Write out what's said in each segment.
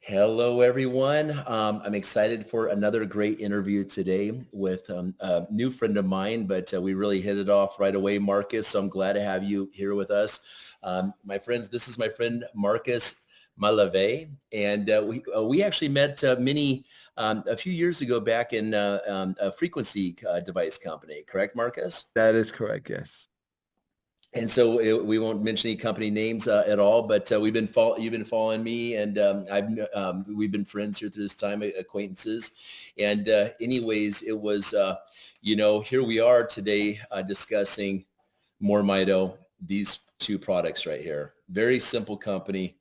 Hello, everyone. I'm excited for another great interview today with a new friend of mine, but we really hit it off right away, Marcus. So I'm glad to have you here with us. My friends, this is my friend Marcus Malave, and we actually met a few years ago back in a frequency device company, correct, Marcus? That is correct, yes. And so we won't mention any company names at all, but you've been following me, and we've been friends here through this time, acquaintances. And anyways, it was here we are today discussing MOREMITO, these two products right here. Very simple company,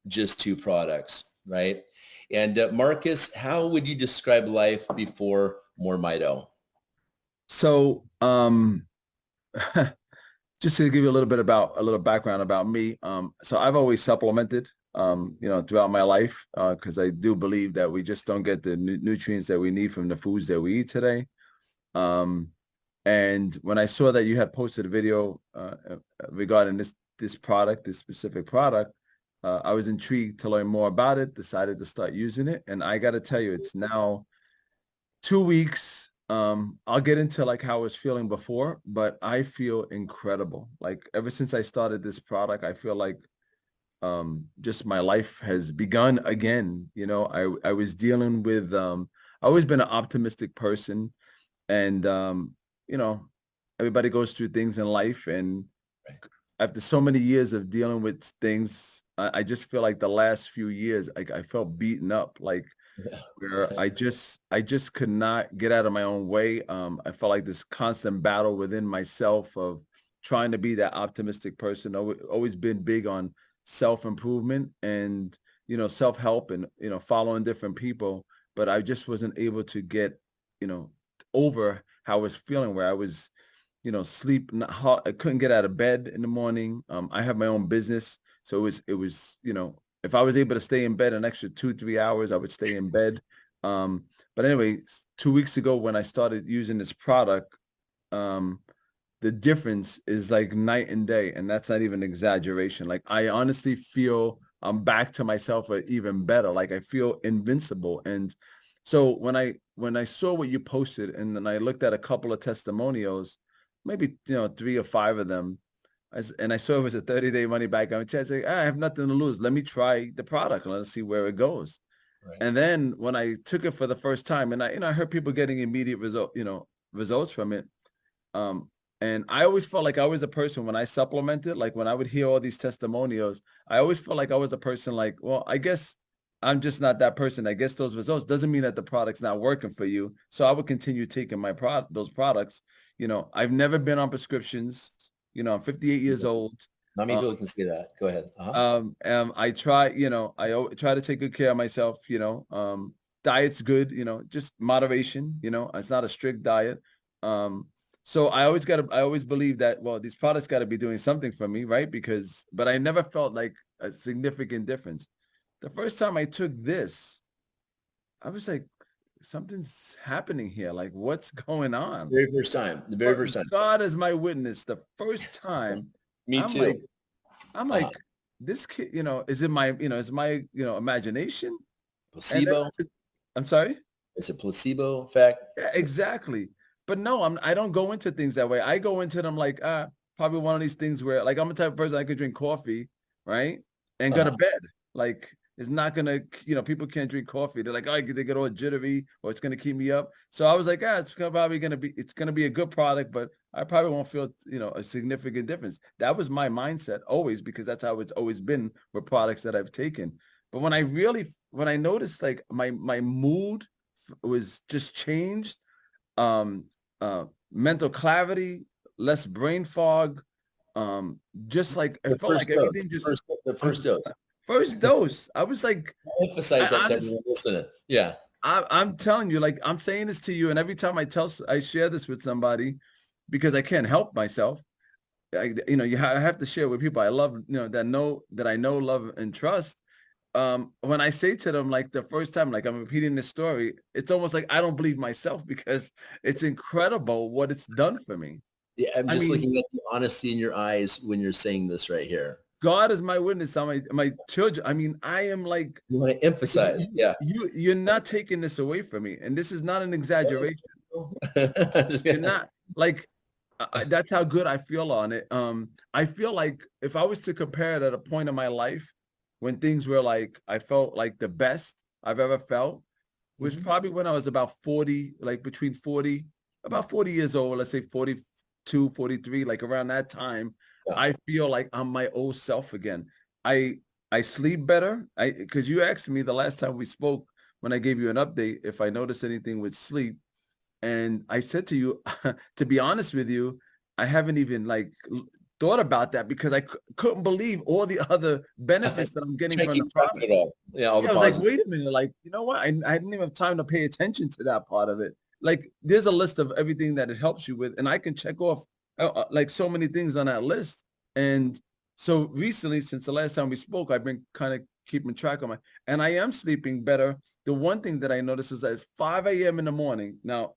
just two products, right? And Marcus, how would you describe life before MOREMITO? So, just to give you a little background about me. So I've always supplemented, throughout my life, because I do believe that we just don't get the nutrients that we need from the foods that we eat today. And when I saw that you had posted a video regarding this product, this specific product, I was intrigued to learn more about it, decided to start using it. And I got to tell you, it's now 2 weeks. I'll get into like how I was feeling before, but I feel incredible. Like ever since I started this product, I feel like just my life has begun again. I was dealing with I always been an optimistic person, and everybody goes through things in life, and after so many years of dealing with things, I just feel like the last few years I felt beaten up, like where I just could not get out of my own way. I felt like this constant battle within myself of trying to be that optimistic person. Always been big on self-improvement and, self-help and, following different people. But I just wasn't able to get, over how I was feeling, where I was, sleep not hot. I couldn't get out of bed in the morning. I have my own business. So it was, if I was able to stay in bed an extra 2-3 hours, I would stay in bed. But anyway, 2 weeks ago when I started using this product, the difference is like night and day, and that's not even an exaggeration. Like I honestly feel I'm back to myself, or even better. Like I feel invincible. And so when I saw what you posted, and then I looked at a couple of testimonials, maybe 3 or 5 of them, and I saw it was a 30-day money back guarantee. I said, I have nothing to lose. Let me try the product and let's see where it goes. Right. And then when I took it for the first time, and I heard people getting immediate results from it. And I always felt like I was a person when I supplemented, like when I would hear all these testimonials, I always felt like I was a person like, well, I guess I'm just not that person. I guess those results doesn't mean that the product's not working for you. So I would continue taking those products. I've never been on prescriptions. I'm 58 years old. Not many people can say that. Go ahead. Uh-huh. I try, try to take good care of myself. Diet's good, just moderation, it's not a strict diet. So I always believe that, well, these products got to be doing something for me, right? But I never felt like a significant difference. The first time I took this, I was like, something's happening here. Like, what's going on? Very first time. The very first time. God is my witness. The first time, Me too. I'm like, this kid, is it my, is my, imagination? Placebo. I'm sorry? It's a placebo effect. Yeah, exactly. But no, I don't go into things that way. I go into them like, probably one of these things where, like, I'm the type of person I could drink coffee, right? And go to bed. Like, it's not going to, people can't drink coffee. They're like, oh, they get all jittery, or it's going to keep me up. So I was like, it's going to be a good product, but I probably won't feel, a significant difference. That was my mindset always, because that's how it's always been with products that I've taken. But when I noticed like my mood was just changed, mental clarity, less brain fog, just like it felt like everything just the first dose. First dose. I was like, emphasize that to everyone listening. Yeah. I'm telling you, like, I'm saying this to you, and every time I share this with somebody, because I can't help myself. I have to share with people I love, that I know, love, and trust. When I say to them, like the first time, like I'm repeating this story, it's almost like I don't believe myself, because it's incredible what it's done for me. Yeah, I'm just looking at the honesty in your eyes when you're saying this right here. God is my witness on my children. I mean, I am like, You want to emphasize, yeah. you're not taking this away from me. And this is not an exaggeration. You're not like, that's how good I feel on it. I feel like if I was to compare it at a point in my life when things were like, I felt like the best I've ever felt was probably when I was about 40, like between 40, about 40 years old, let's say 42, 43, like around that time. Yeah. I feel like I'm my old self again. I I sleep better. Because you asked me the last time we spoke when I gave you an update if I noticed anything with sleep. And I said to you, to be honest with you, I haven't even like thought about that because I couldn't believe all the other benefits that I'm getting Try to from the keep track of product. it all. Yeah, all the Yeah, I was like, positives. wait a minute, like, you know what? I didn't even have time to pay attention to that part of it. Like, there's a list of everything that it helps you with, and I can check off like so many things on that list. And so recently, since the last time we spoke, I've been kind of keeping track of and I am sleeping better. The one thing that I noticed is that it's 5 a.m. in the morning. Now,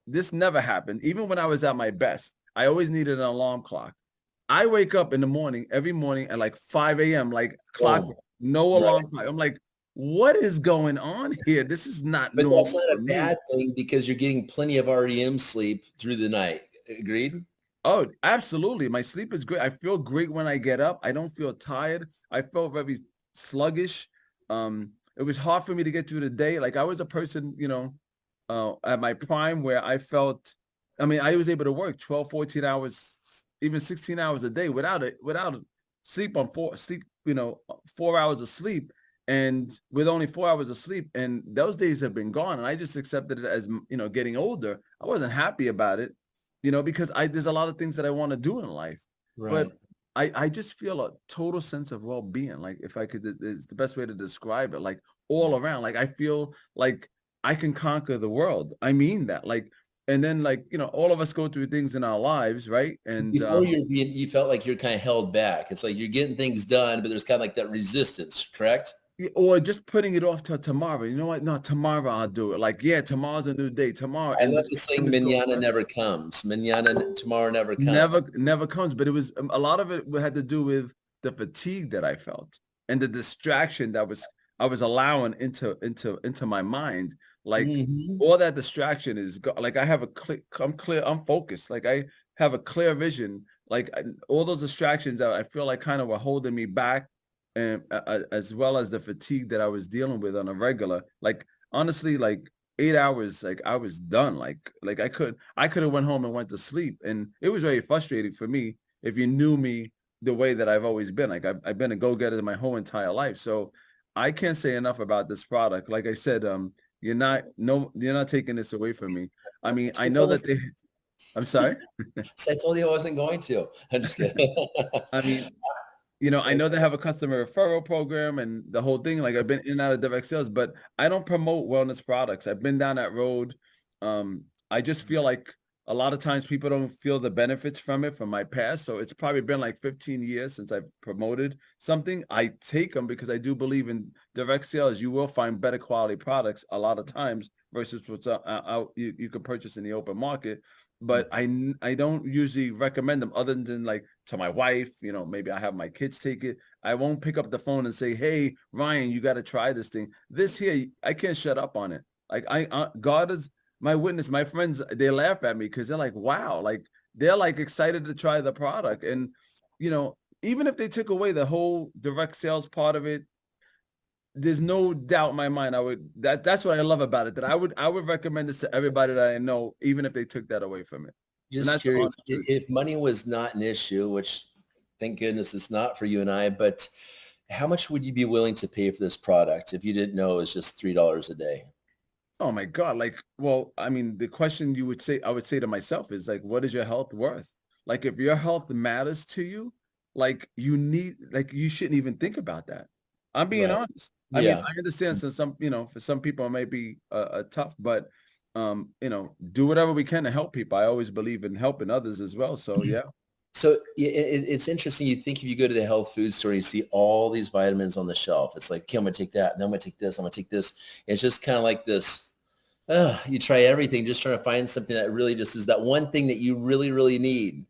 this never happened. Even when I was at my best, I always needed an alarm clock. I wake up in the morning, every morning at like 5 a.m., like clock, Boom. no Right. alarm clock. I'm like, what is going on here? This is not But that's normal not for a me. bad thing because you're getting plenty of REM sleep through the night. Agreed? Oh, absolutely. My sleep is great. I feel great when I get up. I don't feel tired. I felt very sluggish. It was hard for me to get through the day. Like I was a person, at my prime where I felt, I mean, I was able to work 12, 14 hours, even 16 hours a day without sleep on sleep, 4 hours of sleep. And with only 4 hours of sleep, and those days have been gone. And I just accepted it as, getting older. I wasn't happy about it, because there's a lot of things that I want to do in life, but Right. I just feel a total sense of well-being. Like if I could, it's the best way to describe it, like all around, like I feel like I can conquer the world. I mean that, like, and then like, all of us go through things in our lives, right? And Before you felt like you're kind of held back. It's like you're getting things done, but there's kind of like that resistance, correct? or just putting it off till tomorrow. You know what? No, tomorrow I'll do it. Like, yeah, tomorrow's a new day. Tomorrow, I and love just the saying, time is going "Manana by. never comes. Manana, tomorrow never comes." Never comes. But it was a lot of it had to do with the fatigue that I felt and the distraction that I was allowing into my mind. Like Hmm. all that distraction is like I have I'm focused. Like I have a clear vision. Like all those distractions that I feel like kind of were holding me back, and as well as the fatigue that I was dealing with on a regular. Like honestly, like 8 hours, like I was done. Like I could have went home and went to sleep. And it was very frustrating for me if you knew me the way that I've always been. Like I've been a go-getter my whole entire life. So I can't say enough about this product. Like I said, you're not taking this away from me. I mean, I know that I'm sorry. So I told you I wasn't going to. I'm just kidding. I mean, I know they have a customer referral program and the whole thing. Like I've been in and out of direct sales, but I don't promote wellness products. I've been down that road. I just feel like a lot of times people don't feel the benefits from it from my past. So it's probably been like 15 years since I've promoted something. I take them because I do believe in direct sales. You will find better quality products a lot of times versus what's out you can purchase in the open market. But I don't usually recommend them other than like to my wife, maybe I have my kids take it. I won't pick up the phone and say, hey, Ryan, you got to try this thing. This here, I can't shut up on it. Like God is my witness. My friends, they laugh at me because they're like, wow, like they're like excited to try the product. And, even if they took away the whole direct sales part of it, there's no doubt in my mind that's what I love about it, that I would recommend this to everybody that I know, even if they took that away from it. And Just that's the curious, honest truth. if money was not an issue, which thank goodness it's not for you and I, but how much would you be willing to pay for this product if you didn't know it was just $3 a day? Oh my God. Like, well, I mean, the question I would say to myself is like, what is your health worth? Like, if your health matters to you, like you shouldn't even think about that. I'm being Right. honest. I mean, Yeah. I understand for some people it may be tough, but do whatever we can to help people. I always believe in helping others as well. So yeah. So it's interesting. You think if you go to the health food store, you see all these vitamins on the shelf. It's like, okay, I'm going to take that. And then I'm going to take this. I'm going to take this. It's just kind of like this. You try everything, just trying to find something that really just is that one thing that you really, really need.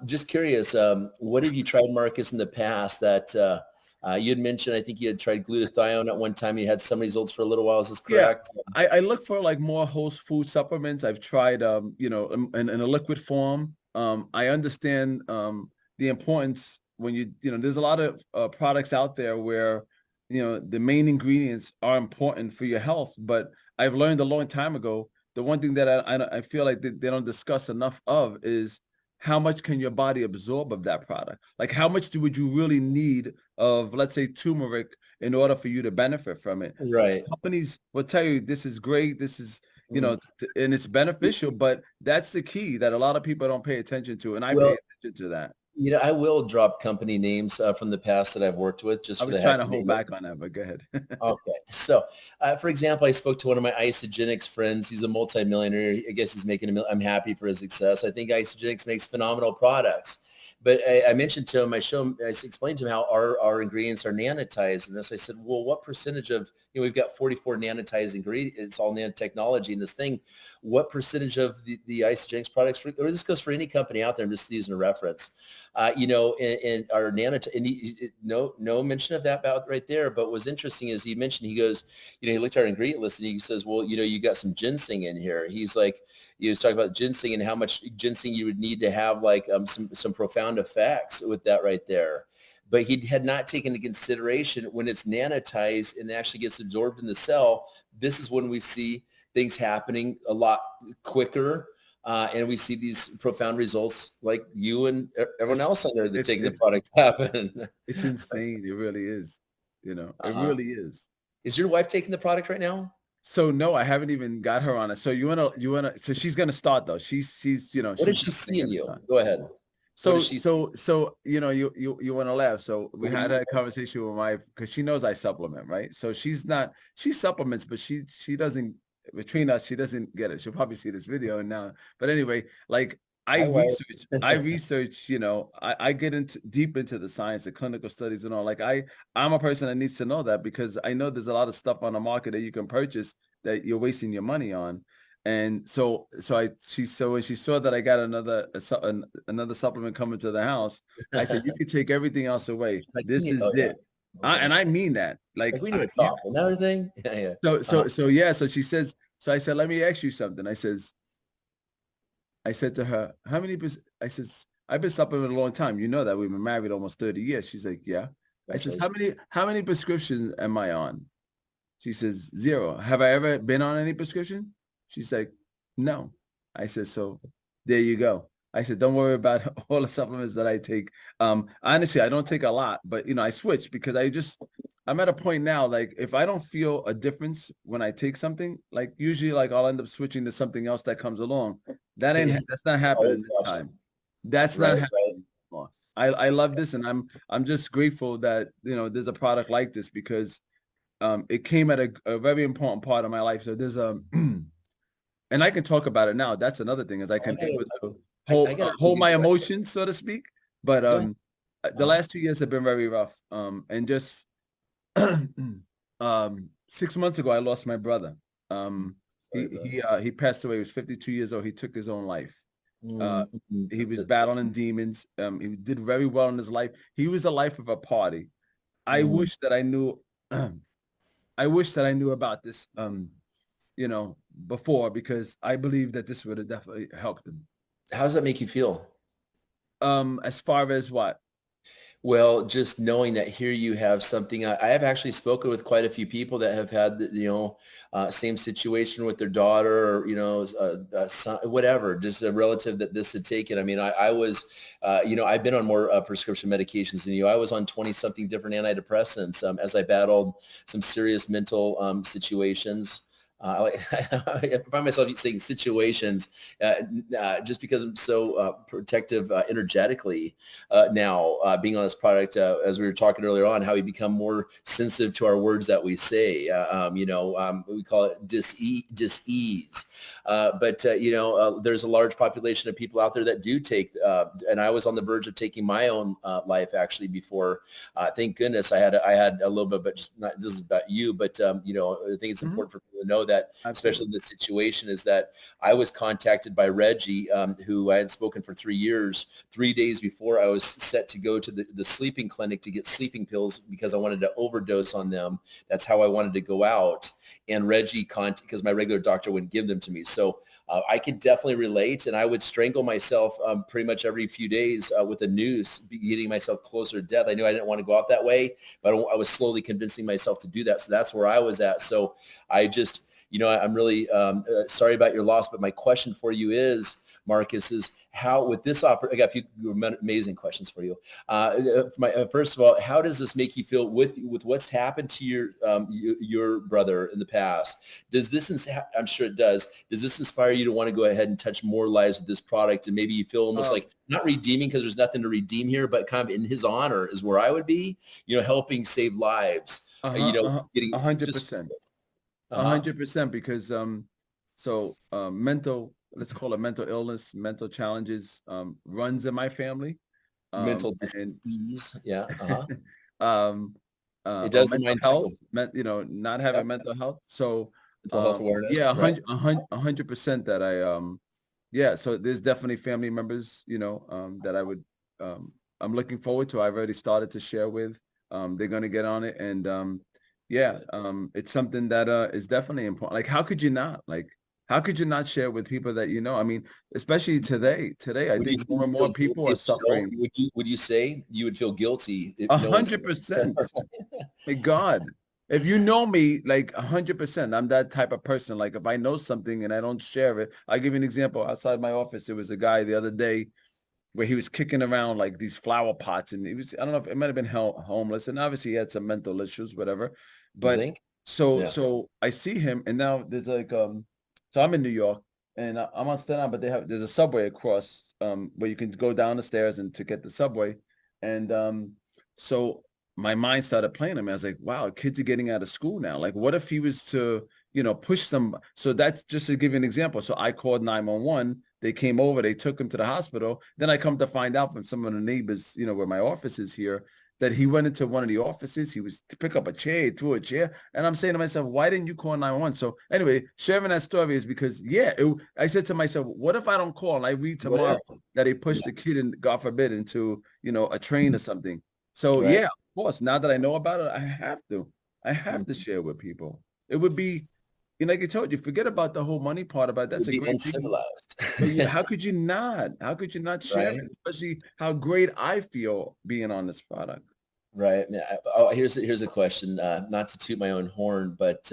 Just curious, what have you tried, Marcus, in the past that you had mentioned? I think you had tried glutathione at one time. You had some results for a little while. Is this Yeah, correct? I look for like more whole food supplements. I've tried, you know, in a liquid form. I understand the importance when you know, there's a lot of products out there where, you know, the main ingredients are important for your health. But I've learned a long time ago, the one thing that I feel like they don't discuss enough of is how much can your body absorb of that product? Like how much would you really need of, let's say, turmeric in order for you to benefit from it? Right. Companies will tell you this is great, this is, you Mhm. know, and it's beneficial, but that's the key that a lot of people don't pay attention to, and I pay Well, attention to that. I will drop company names from the past that I've worked with just I for was the trying heck to of hold it. back on that, but go ahead. Okay. So, for example, I spoke to one of my Isogenics friends. He's a multimillionaire. I guess he's making I'm happy for his success. I think Isogenics makes phenomenal products. But I mentioned to him, I explained to him how our ingredients are nanotized. And this, I said, well, what percentage of, we've got 44 nanotized ingredients, it's all nanotechnology in this thing. What percentage of the Isogenics products, or this goes for any company out there, I'm just using a reference, and our no mention of that about right there. But what's interesting is he mentioned, he goes, he looked at our ingredient list and he says, well, you got some ginseng in here. He's like, he was talking about ginseng and how much ginseng you would need to have like some profound effects with that right there. But he had not taken into consideration when it's nanotized and actually gets absorbed in the cell. This is when we see things happening a lot quicker. And we see these profound results like you and everyone It's else on there that it's taking the it's product happen. it's insane. It really is. You know, it uh, really is. is your wife taking the product right now? So no, I haven't even got her on it. So so she's gonna start though. She's you know, What she's does she definitely see in gonna you? start. Go ahead. What does So she see? so so you know, you want to laugh. So we had a conversation with my, because she knows I supplement, right? So she supplements, but she doesn't, between us, she doesn't get it. She'll probably see this video now. But anyway, like Hi, wife. I research, you know, I get into deep into the science, the clinical studies and all. Like I'm a person that needs to know that, because I know there's a lot of stuff on the market that you can purchase that you're wasting your money on. And so when she saw that I got another supplement coming to the house, I said, you can take everything else away. Like we This need, is oh yeah, it. And I mean that. like Like we need to talk. Another thing, yeah, yeah. so yeah. So she says, so I said, let me ask you something. I said to her, how many, I says, I've been supplementing a long time. You know that we've been married almost 30 years. She's like, yeah. I says, Congratulations. how many prescriptions am I on? She says, 0. Have I ever been on any prescription? She's like, no. I said, so there you go. I said, don't worry about all the supplements that I take. Honestly, I don't take a lot, but you know, I switch because I'm at a point now, like if I don't feel a difference when I take something, like usually like I'll end up switching to something else that comes along. That's not happening Always this watching. time. That's not Right, right. happening anymore. I love this, and I'm just grateful that, you know, there's a product like this, because it came at a very important part of my life. So there's a, and I can talk about it now. That's another thing, is I Oh, can able to I got a really hold good my question. emotions, so to speak. But Go ahead. the Uh, last 2 years have been very rough. And just 6 months ago, I lost my brother. Um, sorry, bud. he passed away. He was 52 years old. He took his own life. Uh, Mm-hmm. he was battling demons. He did very well in his life. He was a life of a party. I Mm. wish that I knew. I wish that I knew about this, you know, before, because I believe that this would have definitely helped him. How does that make you feel? As far as what? Well, just knowing that here you have something, I have actually spoken with quite a few people that have had, same situation with their daughter, or, son, whatever, just a relative that this had taken. I mean, I was, I've been on more prescription medications than you. I was on 20 something different antidepressants as I battled some serious mental situations. I find myself saying situations just because I'm so protective energetically now, being on this product, as we were talking earlier on, how we become more sensitive to our words that we say. We call it dis-ease. There's a large population of people out there that do take, and I was on the verge of taking my own life actually before. Thank goodness I had a little bit, but just not, this is about you, but I think it's important for people to know that, especially in this situation, is that I was contacted by Reggie, who I had spoken for 3 years, 3 days before I was set to go to the sleeping clinic to get sleeping pills because I wanted to overdose on them. That's how I wanted to go out. And Reggie, because my regular doctor wouldn't give them to me. So I could definitely relate. And I would strangle myself pretty much every few days with a noose, getting myself closer to death. I knew I didn't want to go out that way, but I was slowly convincing myself to do that. So that's where I was at. So I just, I'm really sorry about your loss. But my question for you is, Marcus, is how with this I got a few amazing questions for you. First of all, how does this make you feel with what's happened to your brother in the past? Does this, I'm sure it does this inspire you to want to go ahead and touch more lives with this product, and maybe you feel almost like not redeeming because there's nothing to redeem here, but kind of in his honor is where I would be, helping save lives, getting 100%, 100%, because mental, let's call it mental illness, mental challenges, runs in my family. Mental disease. Yeah. It does in mental health, not having mental health. So mental health awareness. Yeah, 100% that so there's definitely family members, that I would, I'm looking forward to. I've already started to share with, they're going to get on it. And it's something that is definitely important. Like, how could you not? Like, how could you not share with people that I mean, especially today, I think more and more people are suffering. Would you say you would feel guilty? 100%. My God, if you know me, like 100%, I'm that type of person. Like, if I know something and I don't share it, I'll give you an example. Outside my office, there was a guy the other day where he was kicking around like these flower pots, and he was, I don't know if it might have been homeless, and obviously he had some mental issues, whatever. But so I see him, and now there's like, so I'm in New York, and I'm on Staten Island, but there's a subway across, where you can go down the stairs and to get the subway. And so my mind started playing him. I was like, wow, kids are getting out of school now. Like, what if he was to, push some? So that's just to give you an example. So I called 911. They came over, they took him to the hospital. Then I come to find out from some of the neighbors, where my office is here, that he went into one of the offices. He was to pick up a chair, he threw a chair. And I'm saying to myself, why didn't you call 911? So anyway, sharing that story is because, I said to myself, what if I don't call and I read tomorrow that he pushed the kid, and God forbid, into, a train or something. So of course, now that I know about it, I have to share with people. It would be, like I told you, forget about the whole money part about it. That's a great thing. But how could you not? How could you not share it? Especially how great I feel being on this product. Right. Here's a question, not to toot my own horn, but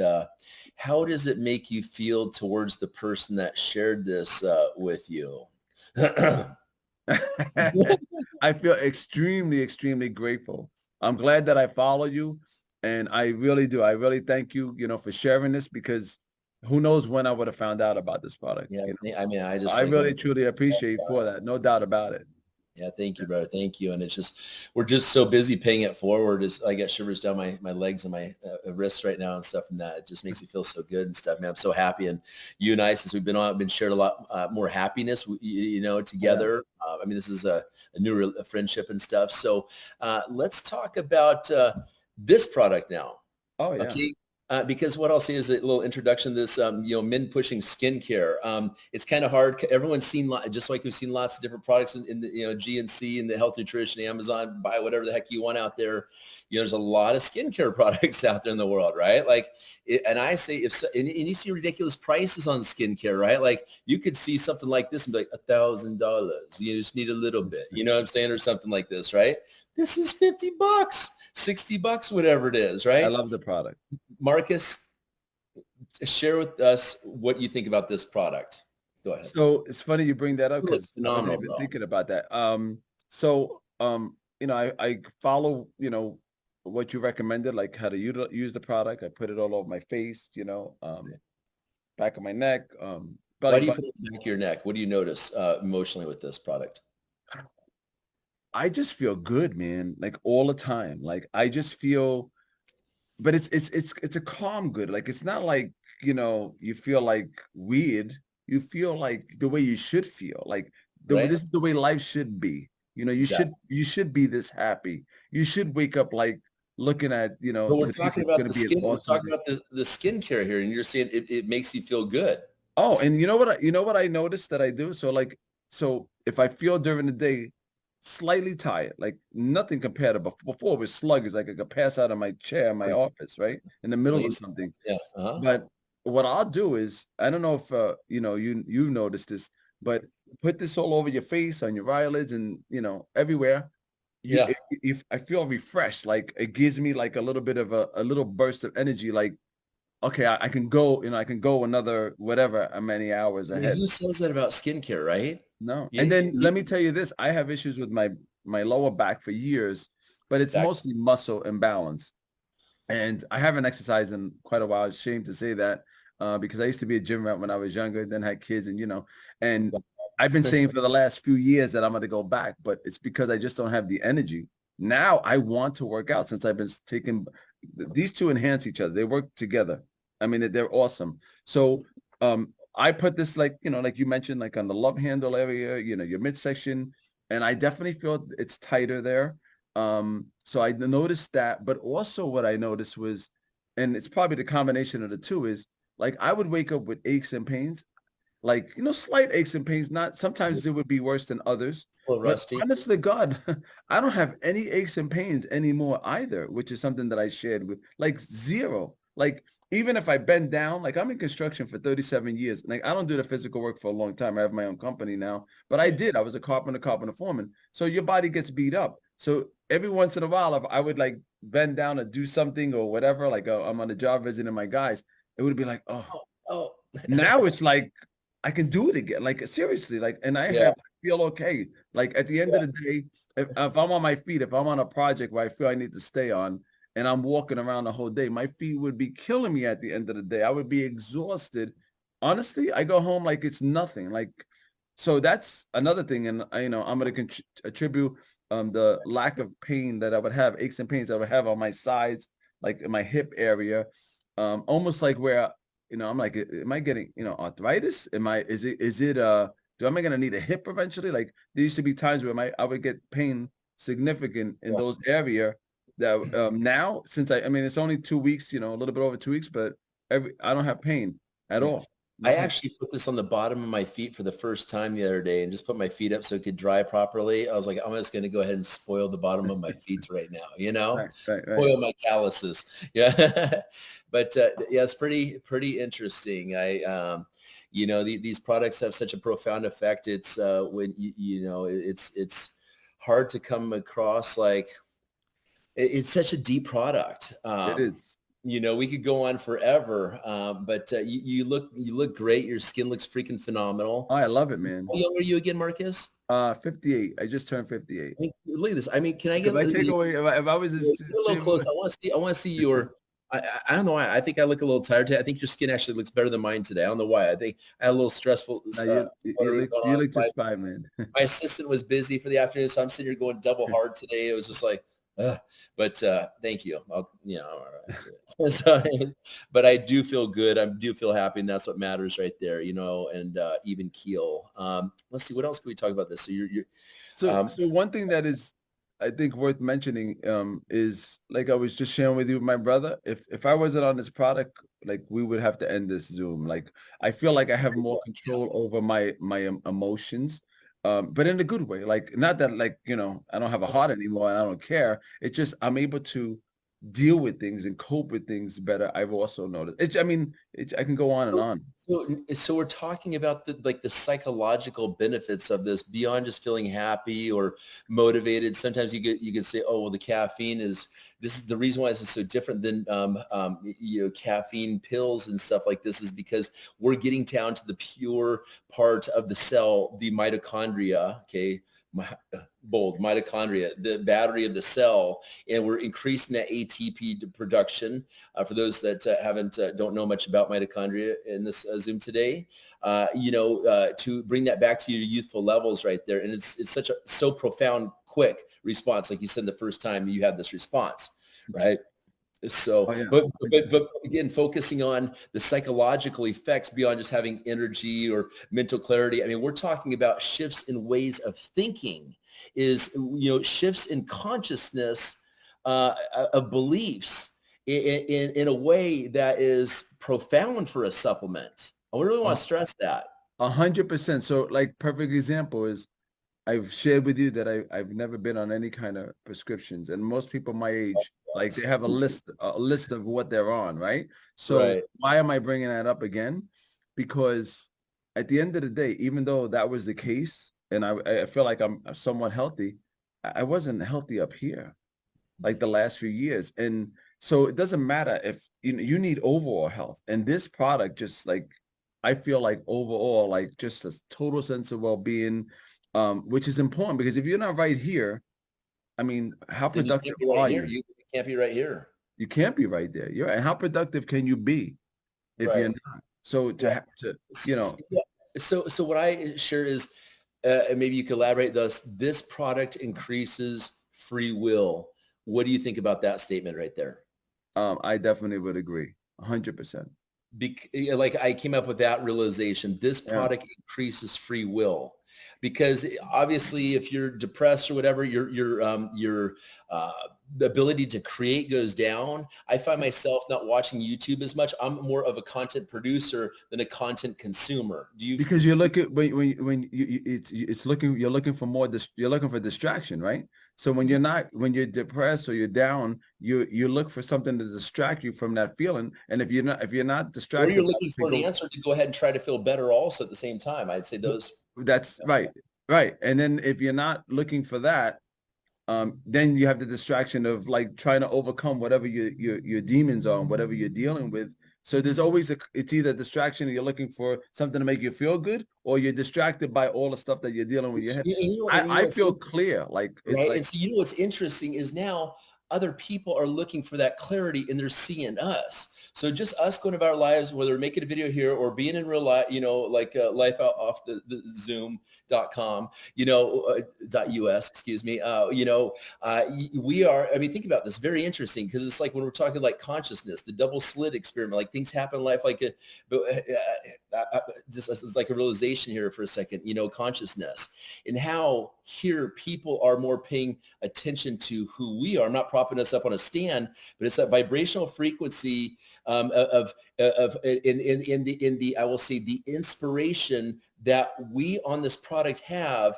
how does it make you feel towards the person that shared this with you? I feel extremely, extremely grateful. I'm glad that I follow you, and I really do. I really thank you, for sharing this, because who knows when I would have found out about this product. Yeah, I mean, I really truly appreciate you for that. No doubt about it. Yeah, thank you, brother. Thank you. And it's just, we're just so busy paying it forward. I got shivers down my legs and my wrists right now and stuff, and that it just makes me feel so good and stuff. Man, I'm so happy. And you and I, since we've been shared a lot more happiness, together. Yeah. I mean, this is a new friendship and stuff. So let's talk about this product now. Oh, yeah. Okay. Because what I'll say is a little introduction to this, men pushing skincare. It's kind of hard. Everyone's seen, just like we've seen lots of different products in the, GNC and the health nutrition, Amazon, buy whatever the heck you want out there. There's a lot of skincare products out there in the world, right? Like, and I say, and you see ridiculous prices on skincare, right? Like, you could see something like this and be like $1,000. You just need a little bit, you know what I'm saying? Or something like this, right? This is $50, $60, whatever it is, right? I love the product. Marcus, share with us what you think about this product. Go ahead. So it's funny you bring that up, because I wasn't even thinking about that. I follow, what you recommended, like how to use the product. I put it all over my face, back of my neck. Why do you put it in the back of your neck? What do you notice emotionally with this product? I just feel good, man. Like, all the time. Like, I just feel, but it's a calm good. Like, it's not like, you feel like weird. you feel like the way you should feel. Like right? this is the way life should be. You know, Exactly. you should be this happy. You should wake up like looking at, But we're today talking is about going to the be an skin. We're awesome talking day. about the skincare here, and you're saying it makes you feel good. Oh, and you know what I noticed that I do? So like, so if I feel during the day slightly tired, like nothing compared to before it was sluggish, like I could pass out of my chair in my office, right? In the middle of Lazy. something. Yeah. Uh-huh. But what I'll do is, I don't know if you noticed this, but put this all over your face, on your eyelids, and everywhere. Yeah. If I feel refreshed, like it gives me like a little bit of a little burst of energy, like okay, I can go, I can go another whatever many hours I mean, ahead. who says that about skincare, right? No. And You, then you, let me tell you this, I have issues with my lower back for years, but it's fact, mostly muscle imbalance. And I haven't exercised in quite a while. It's a shame to say that because I used to be a gym rat when I was younger, then had kids and, and I've been saying for the last few years that I'm going to go back, but it's because I just don't have the energy. Now I want to work out since I've been taking these two enhance each other. They work together. I mean, they're awesome. So I put this like, like you mentioned, like on the love handle area, your midsection, and I definitely feel it's tighter there. So I noticed that, but also what I noticed was, and it's probably the combination of the two is like I would wake up with aches and pains, like, slight aches and pains, not sometimes it would be worse than others. a little But rusty. honestly, God, I don't have any aches and pains anymore either, which is something that I shared with like zero. Like even if I bend down, like I'm in construction for 37 years. Like I don't do the physical work for a long time. I have my own company now, but I Right. did. I was a carpenter foreman. So your body gets beat up. So every once in a while, if I would like bend down or do something or whatever, like I'm on a job visiting my guys, it would be like, oh, Oh, oh. now it's like I can do it again. Like seriously, like, and Yeah. I feel okay. Like at the end of the day, if I'm on my feet, if I'm on a project where I feel I need to stay on and I'm walking around the whole day, my feet would be killing me at the end of the day. I would be exhausted. Honestly, I go home like it's nothing. Like, so that's another thing. And I'm going to attribute the lack of pain that I would have, aches and pains I would have on my sides, like in my hip area, almost like where I'm like, am I getting, arthritis? Am I going to need a hip eventually? Like there used to be times where I would get pain significant in Yeah. those area that now since I mean, it's only 2 weeks, a little bit over 2 weeks, but I don't have pain at Yeah. all. No I pain. actually put this on the bottom of my feet for the first time the other day and just put my feet up so it could dry properly. I was like, I'm just going to go ahead and spoil the bottom of my feet right now, Right, right, right. spoil my calluses. Yeah. But yeah, it's pretty interesting. These products have such a profound effect. It's when, it's hard to come across like it's such a deep product. It is. We could go on forever, but you look great. Your skin looks freaking phenomenal. Oh, I love it, man. How young are you again, Marcus? 58. I just turned 58. I mean, look at this. I mean, can I If get I take away, if I was just, a little close? I want to see your. I don't know why. I think I look a little tired today. I think your skin actually looks better than mine today. I don't know why. I think I had a little stressful now going you on. look just fine, man. My assistant was busy for the afternoon, so I'm sitting here going double hard today. It was just like, but thank you. All right. So, but I do feel good. I do feel happy, and that's what matters right there, and even keel. Let's see, what else can we talk about this? So you're So one thing that is, I think, worth mentioning is like I was just sharing with you with my brother. If I wasn't on this product, like we would have to end this Zoom. Like I feel like I have more control over my emotions, but in a good way. Like not that like I don't have a heart anymore and I don't care. It's just I'm able to deal with things and cope with things better. I've also noticed. I can go on and on. So we're talking about the psychological benefits of this beyond just feeling happy or motivated. Sometimes you could say, oh, well, the caffeine this is the reason why this is so different than caffeine pills and stuff like this is because we're getting down to the pure part of the cell, the mitochondria. Okay. Bold mitochondria, the battery of the cell, and we're increasing that ATP production. For those that don't know much about mitochondria in this Zoom today, to bring that back to your youthful levels right there, and it's so profound, quick response, like you said the first time you had this response, right? So, Oh yeah. but again, focusing on the psychological effects beyond just having energy or mental clarity. I mean, we're talking about shifts in ways of thinking, shifts in consciousness, of beliefs in a way that is profound for a supplement. I really want to stress that. 100%. So like perfect example is I've shared with you that I've never been on any kind of prescriptions, and most people my age, like they have a list of what they're on, right? So Right. why am I bringing that up again? Because at the end of the day, even though that was the case, and I feel like I'm somewhat healthy, I wasn't healthy up here like the last few years, and so it doesn't matter if you need overall health, and this product just like I feel like overall like just a total sense of well-being, which is important because if you're not right here, I mean, how Then you productive can't be right are here. you? You can't be right here. You can't be right there. You're and how productive can you be if you're Right. not? So to Yeah. have to, Yeah. So what I share is, and maybe you could elaborate this product increases free will. What do you think about that statement right there? I definitely would agree, 100%. Like I came up with that realization. This Yeah. product increases free will because obviously if you're depressed or whatever, your the ability to create goes down. I find myself not watching YouTube as much. I'm more of a content producer than a content consumer. Do you? Because you're looking when it's looking you're looking for more you're looking for distraction, right? So when you're depressed or you're down, you look for something to distract you from that feeling. And if you're not Or distracted you're by looking to for an go, answer to go ahead and try to feel better also at the same time. I'd say those. that's right, right. And then if you're not looking for that, then you have the distraction of like trying to overcome whatever your demons are and whatever you're dealing with. So there's always it's either distraction or you're looking for something to make you feel good, or you're distracted by all the stuff that you're dealing with your head. I What's feel clear, like it's right. like And so what's interesting is now other people are looking for that clarity and they're seeing us. So just us going about our lives, whether making a video here or being in real life, like life out off the zoom.com, .us, excuse me, we are, I mean, think about this, very interesting because it's like when we're talking like consciousness, the double slit experiment, like things happen in life like this is like a realization here for a second, consciousness and how here people are more paying attention to who we are. I'm not propping us up on a stand, but it's that vibrational frequency in the I will say the inspiration that we on this product have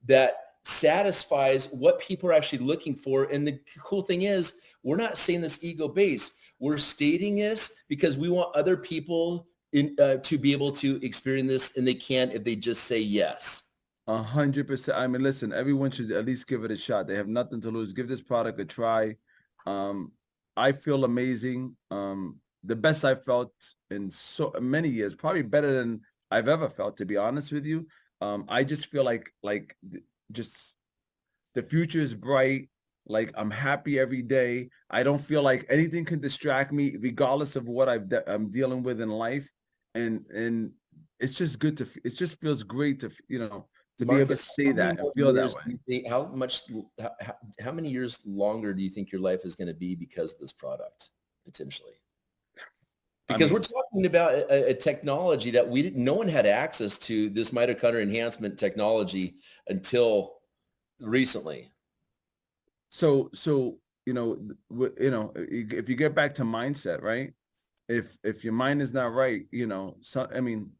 that satisfies what people are actually looking for. And the cool thing is, we're not saying this ego base. We're stating this because we want other people to be able to experience this, and they can if they just say yes. 100%. I mean, listen, everyone should at least give it a shot. They have nothing to lose. Give this product a try. Um, I feel amazing. The best I've felt in so many years, probably better than I've ever felt, to be honest with you. I just feel like just the future is bright. Like I'm happy every day. I don't feel like anything can distract me, regardless of what I'm dealing with in life. And it's just good to. It just feels great to be able to Marcus, say how many that and more feel that years way. do you think, how many years longer do you think your life is going to be because of this product, potentially? I Because we're mean, talking about a technology that no one had access to, this mitochondrial enhancement technology until recently. so if you get back to mindset, right? If your mind is not right, I mean,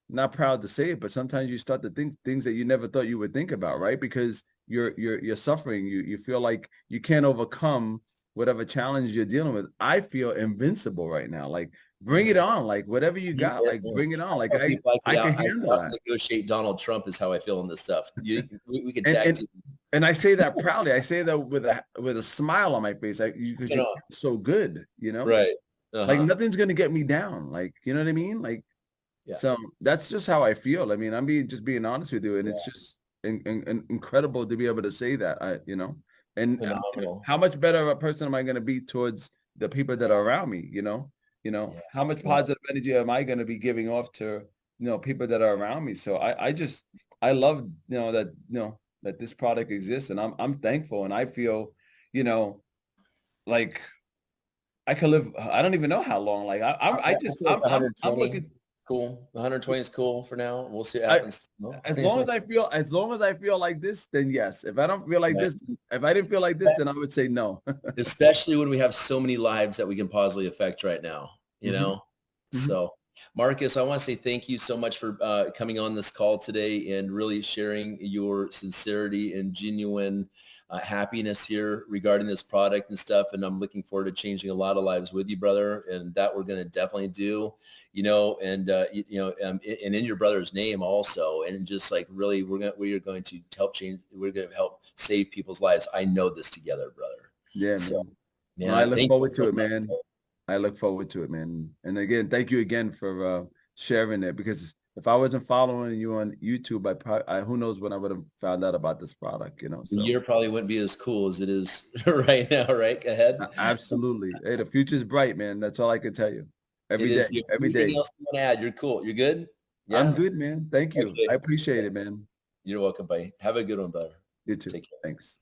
not proud to say it, but sometimes you start to think things that you never thought you would think about, right? Because you're suffering. You feel like you can't overcome whatever challenge you're dealing with. I feel invincible right now. Like bring it on. Like whatever you got, like bring it on. Like I can handle I that. negotiate Donald Trump is how I feel in this stuff. We can And tag and team. and I say that proudly. I say that with a smile on my face, like because You you're know, so good. right. Like Uh-huh. nothing's gonna get me down. Like, you know what I mean? Like, Yeah. so that's just how I feel. I mean, I'm being honest with you, and it's Yeah. just incredible to be able to say that. And Phenomenal. how much better of a person am I going to be towards the people that are around me? Yeah. How much Yeah. positive energy am I going to be giving off to people that are around me? So I love that this product exists, and I'm thankful, and I feel you know like I could live. I don't even know how long. Like I feel like I'm 120, looking. cool. 120 is cool for now. We'll see what I happens. No? as long as I feel like this, then yes. If I don't feel like Right. this, if I didn't feel like this, then I would say no. Especially when we have so many lives that we can positively affect right now, you Hmm. know? Hmm. So Marcus, I want to say thank you so much for coming on this call today and really sharing your sincerity and genuine happiness here regarding this product and stuff. And I'm looking forward to changing a lot of lives with you, brother. And that we're going to definitely do, and and in your brother's name also. And just like really, we are going to help change. We're going to help save people's lives. I know this together, brother. Yeah, So, man. Well, I man, look thank you forward so to it, much. man. I look forward to it, man. And again, thank you again for sharing it, because if I wasn't following you on YouTube, who knows when I would have found out about this product, The so year probably wouldn't be as cool as it is right now, right? Go ahead. absolutely. Hey, the future's bright, man. That's all I can tell you. It Every day, is. You have every anything day. else you want to add? You're cool. You're good? I'm Yeah? good, man. Thank you. Okay. I appreciate it, man. You're welcome, buddy. Have a good one, brother. You too. Take care. Thanks.